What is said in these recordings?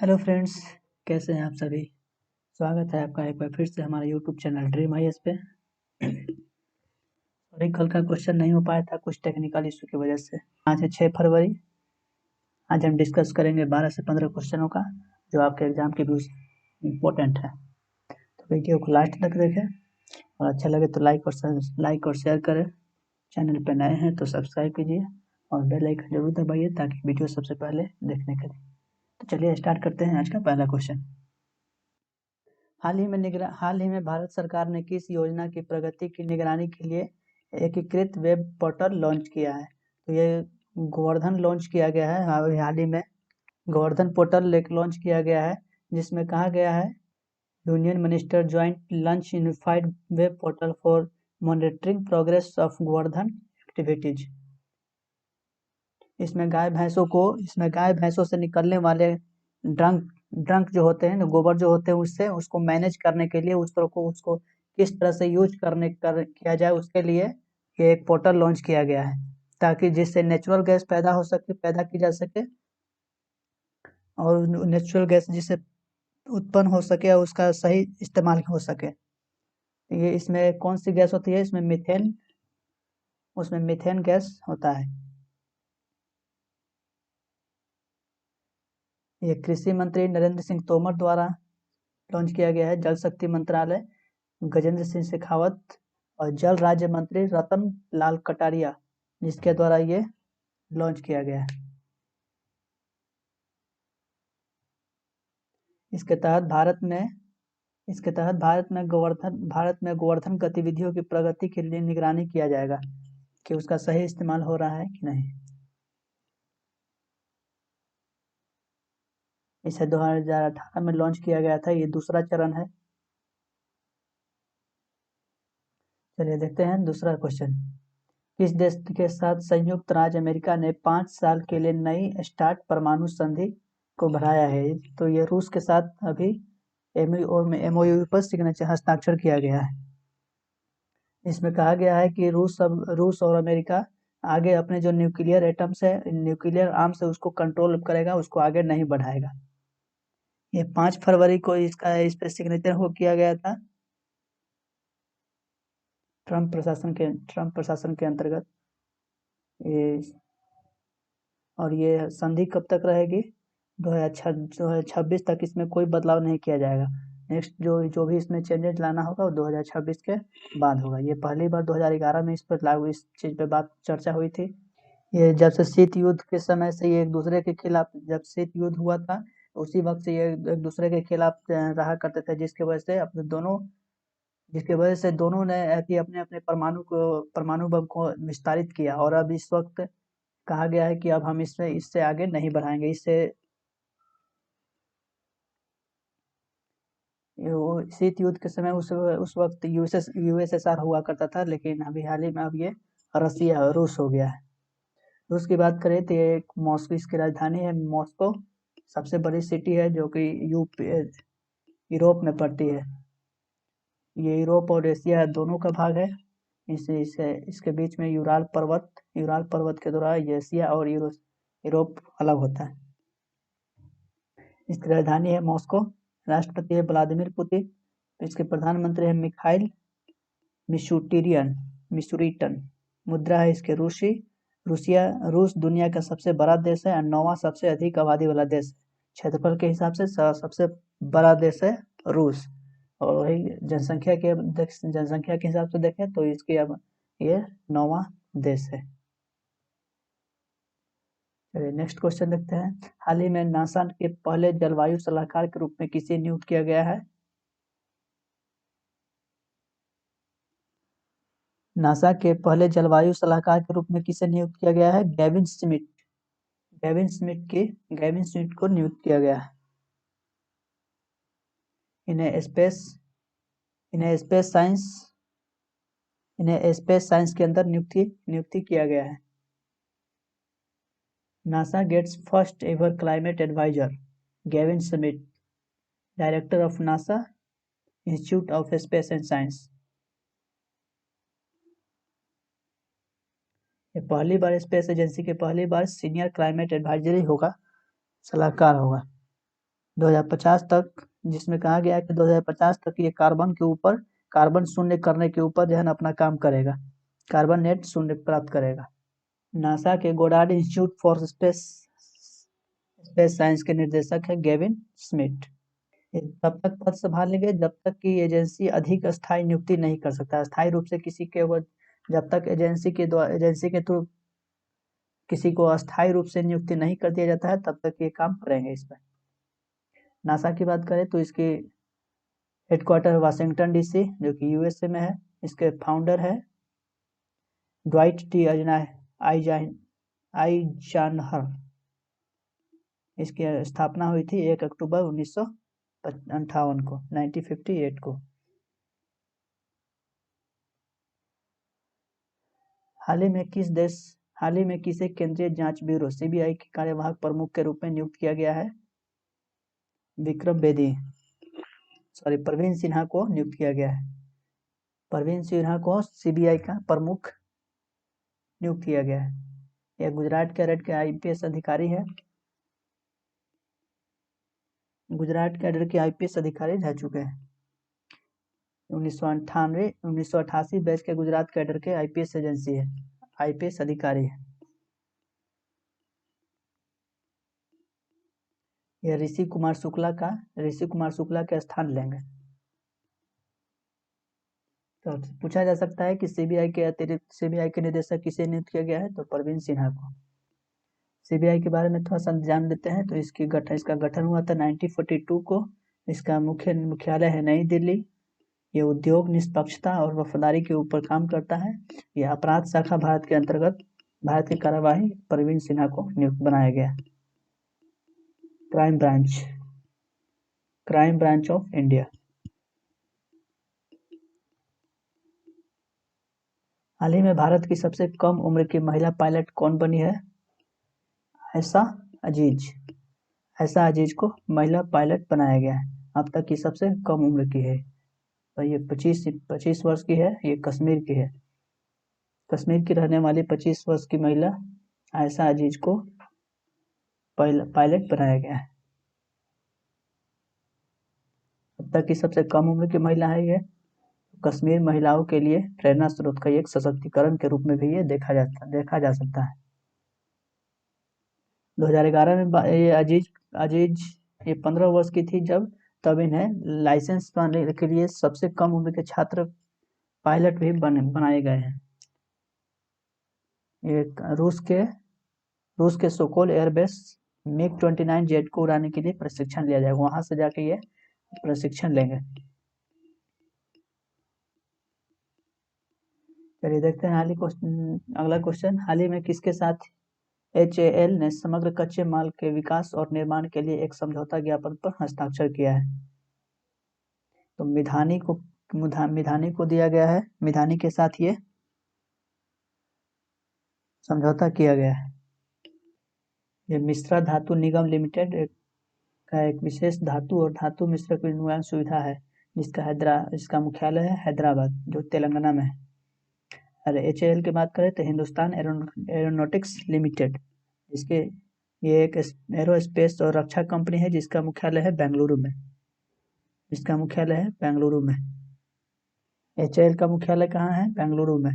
Hello friends, कैसे हैं आप सभी। स्वागत है आपका एक बार फिर से हमारे यूट्यूब चैनल ड्रीम आईएएस पे। और कल का क्वेश्चन नहीं हो पाया था कुछ टेक्निकल इशू की वजह से। आज है 6 फरवरी। आज हम डिस्कस करेंगे 12 से 15 क्वेश्चनों का जो आपके एग्जाम के भी इम्पोर्टेंट है। तो वीडियो को लास्ट तक देखें और अच्छा लगे तो लाइक और शेयर करें। चैनल पर नए हैं तो सब्सक्राइब कीजिए और बेल आइकन जरूर दबाइए ताकि वीडियो सबसे पहले देखने के लिए। तो चलिए स्टार्ट करते हैं आज का पहला क्वेश्चन। हाल ही में भारत सरकार ने किस योजना की प्रगति की निगरानी के लिए एकीकृत वेब पोर्टल लॉन्च किया है। तो ये गोवर्धन लॉन्च किया गया है। हाल ही में गोवर्धन पोर्टल लॉन्च किया गया है जिसमें कहा गया है union minister joint launch unified web portal for monitoring progress of Govardhan activities. इसमें गाय भैंसों से निकलने वाले ड्रंक ड्रंक जो होते हैं, गोबर जो होते हैं, उससे उसको मैनेज करने के लिए उसको किस तरह से यूज किया जाए उसके लिए ये एक पोर्टल लॉन्च किया गया है ताकि जिससे नेचुरल गैस पैदा की जा सके और नेचुरल गैस जिससे उत्पन्न हो सके और उसका सही इस्तेमाल हो सके। ये इसमें कौन सी गैस होती है? उसमें मीथेन गैस होता है। ये कृषि मंत्री नरेंद्र सिंह तोमर द्वारा लॉन्च किया गया है। जल शक्ति मंत्रालय गजेंद्र सिंह शेखावत और जल राज्य मंत्री रतन लाल कटारिया जिसके द्वारा ये लॉन्च किया गया है। इसके तहत भारत में गोवर्धन गतिविधियों की प्रगति के लिए निगरानी किया जाएगा कि उसका सही इस्तेमाल हो रहा है कि नहीं। इसे 2018 में लॉन्च किया गया था। ये दूसरा चरण है। चलिए देखते हैं दूसरा क्वेश्चन। किस देश के साथ संयुक्त राज्य अमेरिका ने 5 साल के लिए नई स्टार्ट परमाणु संधि को बढ़ाया है? तो ये रूस के साथ अभी एमओयू पर हस्ताक्षर किया गया है। इसमें कहा गया है कि रूस और अमेरिका आगे अपने जो न्यूक्लियर आर्म्स है उसको कंट्रोल करेगा, उसको आगे नहीं बढ़ाएगा। ये 5 फरवरी को इस पे सिग्नेचर हो किया गया था ट्रम्प प्रशासन के अंतर्गत। ये और ये संधि कब तक रहेगी? 2026 तक इसमें कोई बदलाव नहीं किया जाएगा। नेक्स्ट जो भी इसमें चेंजेस लाना होगा वो 2026 के बाद होगा। ये पहली बार 2011 में इस चीज़ पर बात चर्चा हुई थी। ये जब से शीत युद्ध के समय से ये एक दूसरे के खिलाफ, जब शीत युद्ध हुआ था उसी वक्त से ये एक दूसरे के खिलाफ रहा करते थे जिसके वजह से दोनों ने ऐसी अपने अपने परमाणु बम को विस्तारित किया। और अब इस वक्त कहा गया है कि अब हम इससे आगे नहीं बढ़ाएंगे। शीत युद्ध के समय उस वक्त यूएसएसआर हुआ करता था, लेकिन अभी हाल ही में अब ये रूस हो गया है। रूस की बात करें तो ये मॉस्को इसकी राजधानी है। मॉस्को सबसे बड़ी सिटी है जो कि यूरोप में पड़ती है। ये यूरोप और एशिया दोनों का भाग है। इसके बीच में यूराल पर्वत के द्वारा एशिया और यूरोप अलग होता है। इसकी राजधानी है मॉस्को। राष्ट्रपति है व्लादिमीर पुतिन। इसके प्रधानमंत्री है मिखाइल मिशुरीटन। मुद्रा है इसके रूस दुनिया का सबसे बड़ा देश है और 9वां सबसे अधिक आबादी वाला देश। क्षेत्रफल के हिसाब से सबसे बड़ा देश है रूस। और वही जनसंख्या के हिसाब से देखें तो अब ये 9वां देश है। चलिए नेक्स्ट क्वेश्चन देखते हैं। हाल ही में नासा के पहले जलवायु सलाहकार के रूप में किसे नियुक्त किया गया है? नासा के पहले जलवायु सलाहकार के रूप में किसे नियुक्त किया गया है? गैविन स्मिथ को नियुक्त किया गया है। इन्हें स्पेस साइंस के अंदर नियुक्ति किया गया है। NASA gets first ever climate adviser Gavin Smith, director of NASA institute of space and science. ये पहली बार स्पेस एजेंसी के पहली बार सीनियर क्लाइमेट एडवाइजरी होगा, सलाहकार होगा। 2050 तक, जिसमें कहा गया है कि 2050 तक ये कार्बन शून्य करने के ऊपर जो है ना अपना काम करेगा, कार्बन नेट शून्य प्राप्त करेगा। नासा के Goddard institute for space science के निर्देशक है गेविन स्मिथ। ये तब तक पद संभालेंगे जब तक कि एजेंसी अधिक स्थायी नियुक्ति नहीं कर सकता। स्थायी रूप से किसी के जब तक एजेंसी के थ्रू किसी को अस्थायी रूप से नियुक्ति नहीं कर दिया जाता है तब तक ये काम करेंगे इस पर। नासा की बात करें तो इसकी हेडक्वार्टर वाशिंगटन डीसी जो कि यूएसए में है। इसके फाउंडर है ड्वाइट टी आइजनहर। इसकी स्थापना हुई थी 1 अक्टूबर 1958 को 1958 को। हाल ही में किसे केंद्रीय जांच ब्यूरो सीबीआई के कार्यवाहक प्रमुख के रूप में नियुक्त किया गया है? प्रवीण सिन्हा को नियुक्त किया गया है। प्रवीण सिन्हा को सीबीआई का प्रमुख नियुक्त किया गया है। यह गुजरात कैडर के आईपीएस अधिकारी है। गुजरात कैडर के आईपीएस अधिकारी रह चुके हैं। 1988 बैच के गुजरात कैडर के आईपीएस एजेंसी है, आईपीएस अधिकारी है। यह ऋषि कुमार शुक्ला के स्थान लेंगे। तो पूछा जा सकता है कि सीबीआई के अतिरिक्त सीबीआई के निदेशक किसे नियुक्त किया गया है? तो प्रवीण सिन्हा को। सीबीआई के बारे में थोड़ा सा जान लेते हैं। तो इसका गठन हुआ था 1942 को। इसका मुख्यालय है नई दिल्ली। ये उद्योग, निष्पक्षता और वफादारी के ऊपर काम करता है। यह अपराध शाखा भारत के अंतर्गत भारत की कार्यवाही प्रवीण सिन्हा को नियुक्त बनाया गया। Crime branch of India. हाल ही में भारत की सबसे कम उम्र की महिला पायलट कौन बनी है? ऐसा अजीज को महिला पायलट बनाया गया है। अब तक की सबसे कम उम्र की है। तो ये 25 वर्ष की है। ये कश्मीर की है। कश्मीर की रहने वाली 25 वर्ष की महिला आयशा अजीज को पायलट बनाया गया है। अब तक की सबसे कम उम्र की महिला है ये। कश्मीर महिलाओं के लिए प्रेरणा स्रोत का एक सशक्तिकरण के रूप में भी ये देखा जा सकता है। 2011 में ये अजीज ये 15 वर्ष की थी तब इन्हें लाइसेंस पाने के लिए सबसे कम उम्र के छात्र पायलट भी बनाए गए हैं। ये रूस के सोकोल एयरबेस MiG-29 जेट को उड़ाने के लिए प्रशिक्षण लिया जाएगा। वहां से जाके ये प्रशिक्षण लेंगे। चलिए देखते हैं अगला क्वेश्चन। हाल ही में किसके साथ HAL ने समग्र कच्चे माल के विकास और निर्माण के लिए एक समझौता ज्ञापन पर हस्ताक्षर किया है? तो मिधानी को दिया गया है। मिधानी के साथ ये समझौता किया गया है। ये मिश्रा धातु निगम लिमिटेड का एक विशेष धातु और धातु मिश्रक विनिर्माण सुविधा है जिसका मुख्यालय है हैदराबाद जो तेलंगाना में है। अरे HAL की बात करें तो हिंदुस्तान एरोनॉटिक्स लिमिटेड ये एक एरोस्पेस और रक्षा कंपनी है जिसका मुख्यालय है बेंगलुरु में। HAL का मुख्यालय कहाँ है? बेंगलुरु में।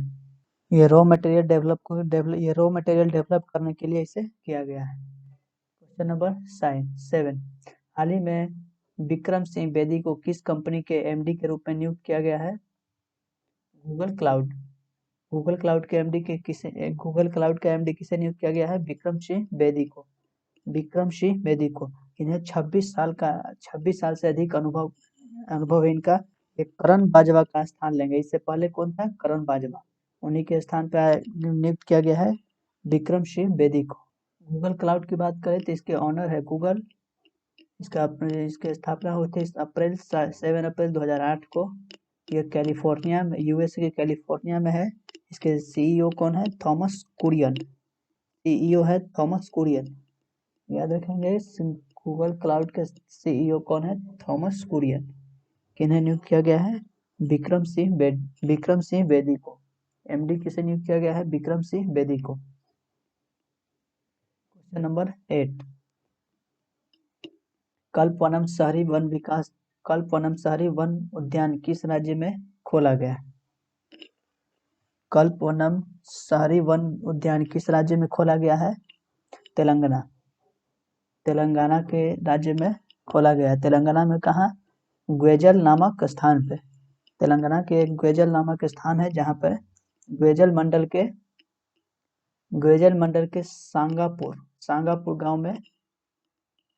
ये रॉ मटेरियल डेवलप करने के लिए इसे किया गया है। Question number 7। हाल ही में विक्रम सिंह बेदी को किस कंपनी के MD के रूप में नियुक्त किया गया है? गूगल क्लाउड के MD किसे नियुक्त किया गया है? विक्रम सिंह बेदी को। इन्हें 26 साल से अधिक अनुभव है इनका। एक करण बाजवा का स्थान लेंगे। इससे पहले कौन था? करण बाजवा। उन्हीं के स्थान पर नियुक्त किया गया है विक्रम सिंह बेदी को। गूगल क्लाउड की बात करें तो इसके ऑनर है गूगल। इसकी स्थापना हुई थी 7 अप्रैल 2008 को। यह कैलिफोर्निया में यूएसए के कैलिफोर्निया में है। इसके CEO कौन है? थॉमस कुरियन। याद रखेंगे गूगल क्लाउड के CEO कौन है? थॉमस कुरियन। किन्हें नियुक्त किया गया है? विक्रम सिंह बेदी को। MD किसे नियुक्त किया गया है? विक्रम सिंह बेदी को। Question number 8। कल्पवनम शहरी वन उद्यान किस राज्य में खोला गया? कल्पवनम शहरी वन उद्यान किस राज्य में खोला गया है? तेलंगाना। तेलंगाना के राज्य में खोला गया है। तेलंगाना में कहाँ? ग्वेजल नामक स्थान पे। तेलंगाना के एक ग्वेजल नामक स्थान है जहाँ पर ग्वेजल मंडल के सांगापुर गांव में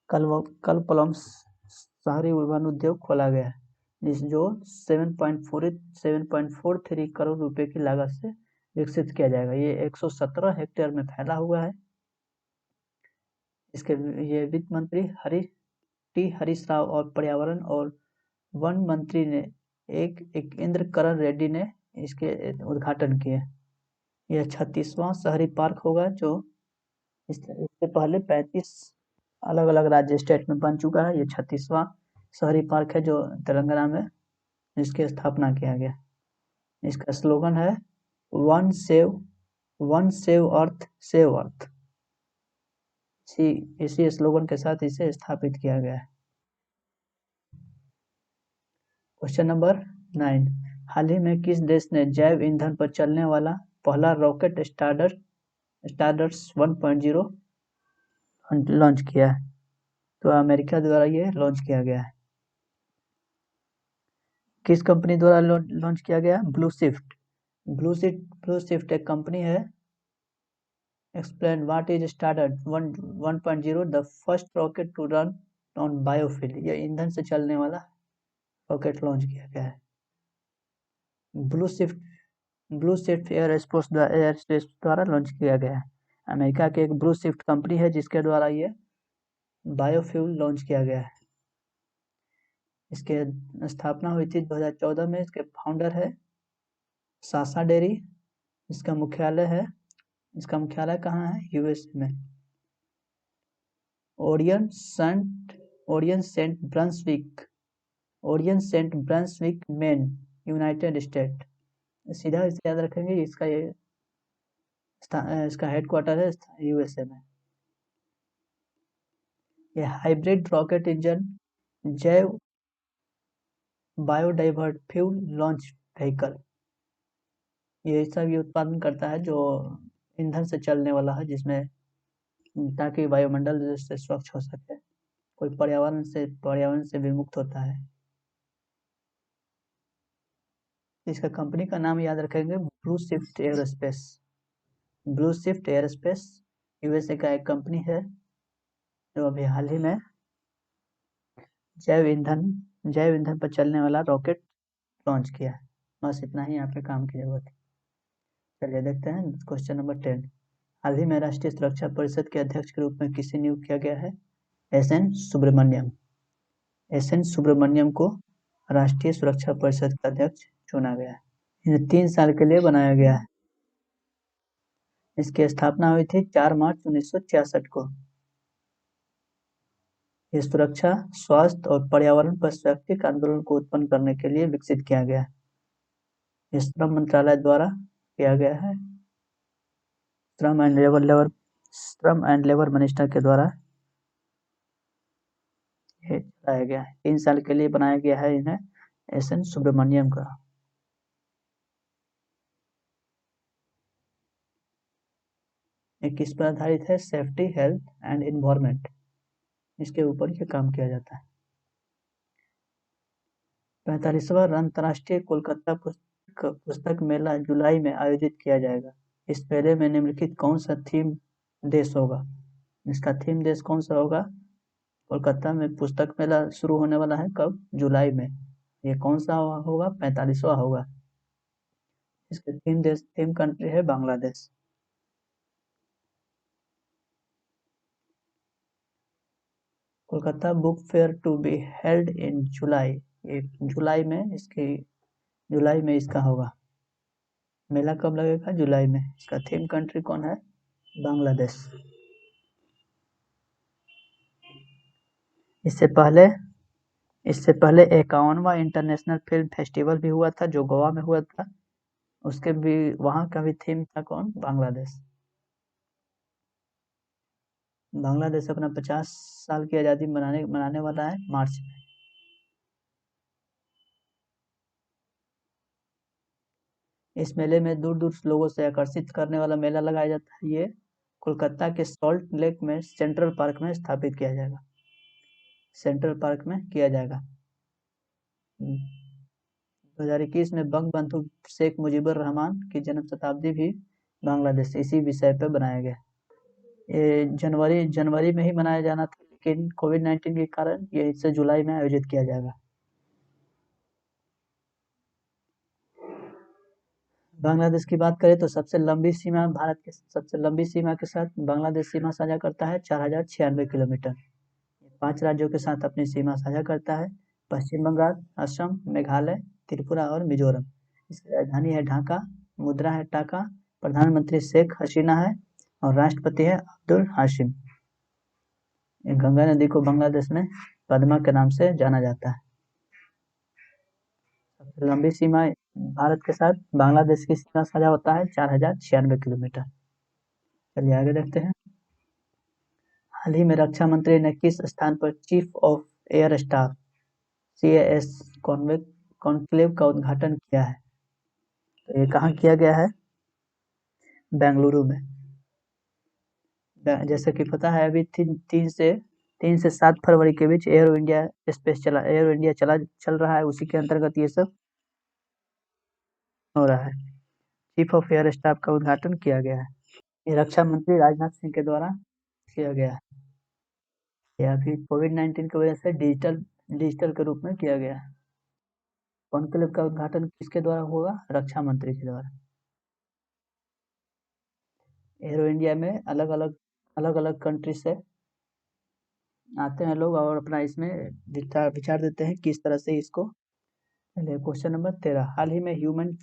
कल्पवनम शहरी वन उद्योग खोला गया है, जो 7.43 करोड़ रुपए की लागत से विकसित किया जाएगा। ये 117 हेक्टेयर में फैला हुआ है। ये वित्त मंत्री हरीश राव और पर्यावरण और वन मंत्री ने एक इंद्र करण रेड्डी ने इसके उद्घाटन किए। यह 36वां शहरी पार्क होगा जो इससे पहले 35 अलग अलग राज्य स्टेट में बन चुका है। ये 36वां शहरी पार्क है जो तेलंगाना में इसकी स्थापना किया गया। इसका स्लोगन है one save earth save earth. इसी स्लोगन के साथ इसे स्थापित किया गया है। क्वेश्चन नंबर 9, हाल ही में किस देश ने जैव ईंधन पर चलने वाला पहला रॉकेट स्टारडस्ट 1.0 लॉन्च किया है? तो अमेरिका द्वारा ये लॉन्च किया गया है। किस कंपनी द्वारा लॉन्च किया गया? ब्लू शिफ्ट एक कंपनी है। Explain what is Stardust 1.0, the first rocket to run on biofuel. यह ईंधन से चलने वाला रॉकेट लॉन्च किया गया है। ब्लू शिफ्ट एयरस्पेस द्वारा लॉन्च किया गया है। अमेरिका की एक ब्लू शिफ्ट कंपनी है जिसके द्वारा ये बायोफ्यूल लॉन्च किया गया है। इसके स्थापना हुई थी 2014 में। इसके फाउंडर है साशा डेरी। इसका मुख्यालय कहाँ है? यूएसए में। Orion saint Brunswick Maine, United State. सीधा इसे याद रखेंगे। इसका हेडक्वार्टर है यूएसए में। ये हाइब्रिड रॉकेट इंजन जैव बायोडाइवर्ट फ्यूल लॉन्च व्हीकल, ये सब ये उत्पादन करता है जो ईंधन से चलने वाला है, जिसमें ताकि वायुमंडल से स्वच्छ हो सके, कोई पर्यावरण से विमुक्त होता है। इसका कंपनी का नाम याद रखेंगे ब्लू शिफ्ट एयरोस्पेस यूएसए का एक कंपनी है जो अभी हाल ही में जैव ईंधन पर चलने वाला रॉकेट लॉन्च किया है। बस इतना ही यहाँ पे काम की जरूरत है। चलिए देखते हैं क्वेश्चन नंबर 10, हाल ही में राष्ट्रीय सुरक्षा परिषद के अध्यक्ष के रूप में किसे नियुक्त किया गया है? एस.एन. सुब्रमण्यम को राष्ट्रीय सुरक्षा परिषद का अध्यक्ष चुना गया है। इन्हें 3 साल के लिए बनाया गया है। इसकी स्थापना हुई थी 4 मार्च 1966 को। ये सुरक्षा, स्वास्थ्य और पर्यावरण पर स्वैच्छिक आंदोलन को उत्पन्न करने के लिए विकसित किया गया है। ये श्रम मंत्रालय द्वारा किया गया है। श्रम एंड लेबर मिनिस्टर के द्वारा ये चलाया गया है। 3 साल के लिए बनाया गया है इन्हें एस.एन. सुब्रमण्यम का। ये किस पर आधारित है? सेफ्टी, हेल्थ एंड एनवायरनमेंट, इसके ऊपर ये काम किया जाता है। 45वां अंतर्राष्ट्रीय कोलकाता पुस्तक मेला जुलाई में आयोजित किया जाएगा। इस मेले में निम्नलिखित कौन सा थीम देश होगा? इसका थीम देश कौन सा होगा? कोलकाता में पुस्तक मेला शुरू होने वाला है कब? जुलाई में। ये कौन सा होगा? 45वां होगा। इसका थीम कंट्री है Bangladesh. Kolkata book fair to be held in जुलाई, जुलाई में इसका होगा। मेला कब लगेगा? जुलाई में। इसका थीम कंट्री कौन है? बांग्लादेश। इससे पहले 51वां इंटरनेशनल फिल्म फेस्टिवल भी हुआ था जो गोवा में हुआ था। उसके भी वहां का भी थीम था कौन? बांग्लादेश। बांग्लादेश अपना 50 साल की आज़ादी मनाने वाला है मार्च में। इस मेले में दूर दूर से लोगों से आकर्षित करने वाला मेला लगाया जाता है। ये कोलकाता के सॉल्ट लेक में सेंट्रल पार्क में स्थापित किया जाएगा। सेंट्रल पार्क में किया जाएगा। 2021 में बंगबंधु शेख मुजीबुर रहमान की जन्म शताब्दी भी बांग्लादेश इसी विषय पर बनाया गया। ये जनवरी में ही मनाया जाना था, लेकिन कोविड-19 के कारण ये इसे जुलाई में आयोजित किया जाएगा। बांग्लादेश की बात करें तो सबसे लंबी सीमा भारत के सबसे लंबी सीमा के साथ बांग्लादेश सीमा साझा करता है 4096 किलोमीटर। 5 राज्यों के साथ अपनी सीमा साझा करता है: पश्चिम बंगाल, असम, मेघालय, त्रिपुरा और मिजोरम। इसकी राजधानी है ढाका, मुद्रा है टाका, प्रधानमंत्री शेख हसीना है और राष्ट्रपति है अब्दुल हाशिम। गंगा नदी को बांग्लादेश में पद्मा के नाम से जाना जाता है। सबसे लंबी सीमा भारत के साथ बांग्लादेश की सीमा साझा होता है 4096 किलोमीटर। चलिए आगे देखते हैं। हाल ही में रक्षा मंत्री ने किस स्थान पर chief of air staff CAS conclave का उद्घाटन किया है? तो ये कहाँ किया गया है? बेंगलुरु में। जैसे कि पता है अभी 3 से 7 फरवरी के बीच एयर इंडिया चल रहा है, उसी के अंतर्गत ये सब हो रहा है। चीफ ऑफ एयर स्टाफ का उद्घाटन किया गया है। ये रक्षा मंत्री राजनाथ सिंह के द्वारा किया गया है। ये अभी कोविड-19 की वजह से डिजिटल के रूप में किया गया है। कॉन्क्लेव का उद्घाटन किसके द्वारा होगा? रक्षा मंत्री के द्वारा। एरो इंडिया में अलग अलग कंट्री से आते हैं लोग और अपना इसमें विचार देते हैं किस तरह से इसको। क्वेश्चन नंबर 13, हाल ही में ह्यूमन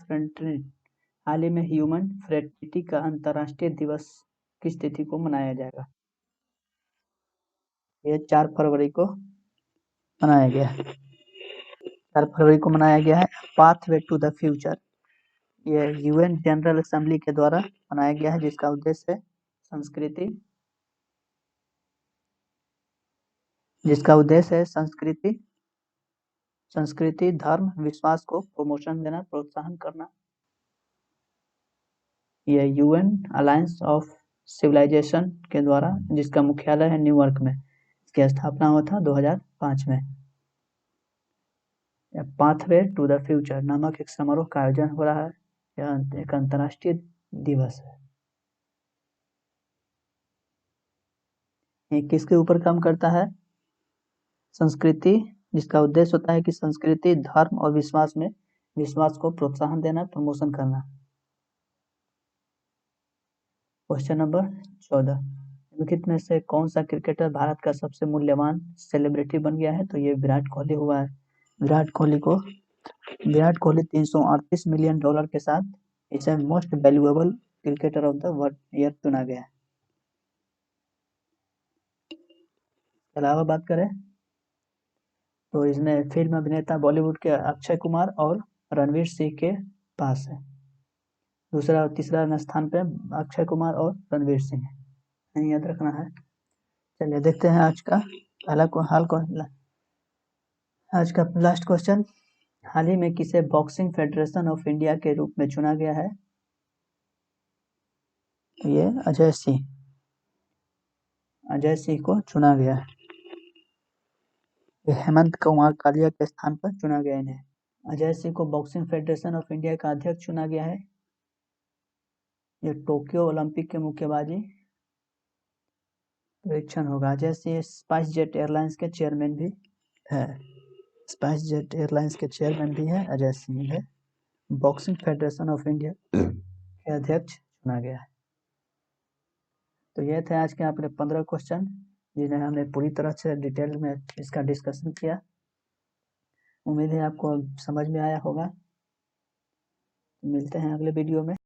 फ्रेटर्निटी का अंतर्राष्ट्रीय दिवस किस तिथि को मनाया जाएगा? ये 4 फरवरी को मनाया गया है। 4 फरवरी को मनाया गया है। पाथवे टू द फ्यूचर ये UN जनरल असेंबली के द्वारा बनाया गया है, जिसका उद्देश्य है संस्कृति, धर्म, विश्वास को प्रमोशन देना, प्रोत्साहन करना। ये UN अलायंस ऑफ सिविलाइजेशन के द्वारा, जिसका मुख्यालय है न्यूयॉर्क में, इसकी स्थापना हुआ था 2005 में। पाथवे टू द फ्यूचर नामक एक समारोह का आयोजन हो रहा है। यह एक अंतर्राष्ट्रीय दिवस है। ये किसके ऊपर काम करता है? संस्कृति, जिसका उद्देश्य होता है कि संस्कृति, धर्म और विश्वास को प्रोत्साहन देना, प्रमोशन करना। क्वेश्चन नंबर 14, निम्नलिखित में से कौन सा क्रिकेटर भारत का सबसे मूल्यवान सेलिब्रिटी बन गया है? तो ये विराट कोहली हुआ है। विराट कोहली 338 मिलियन डॉलर के साथ इसे most valuable cricketer of the world year चुना गया है। अलावा बात करें तो इसमें फिल्म अभिनेता बॉलीवुड के अक्षय कुमार और रणवीर सिंह के पास है। दूसरा और तीसरा स्थान पे अक्षय कुमार और रणवीर सिंह है, याद रखना है। चलिए देखते हैं आज का लास्ट क्वेश्चन। हाल ही में किसे बॉक्सिंग फेडरेशन ऑफ इंडिया के रूप में चुना गया है? ये अजय सिंह को चुना गया है। हेमंत कुमार कालिया के स्थान पर चुना गया इन्हें। अजय सिंह को बॉक्सिंग फेडरेशन ऑफ इंडिया का अध्यक्ष चुना गया है। ये टोक्यो ओलंपिक के मुक्केबाजी परीक्षण होगा। Ajay Singh spice jet airlines के चेयरमैन भी है। अजय सिंह है। बॉक्सिंग फेडरेशन ऑफ इंडिया के अध्यक्ष चुना गया है। तो ये थे आज के अपने 15 क्वेश्चन, जिन्हें हमने पूरी तरह से डिटेल में इसका डिस्कशन किया। उम्मीद है आपको समझ में आया होगा। मिलते हैं अगले वीडियो में।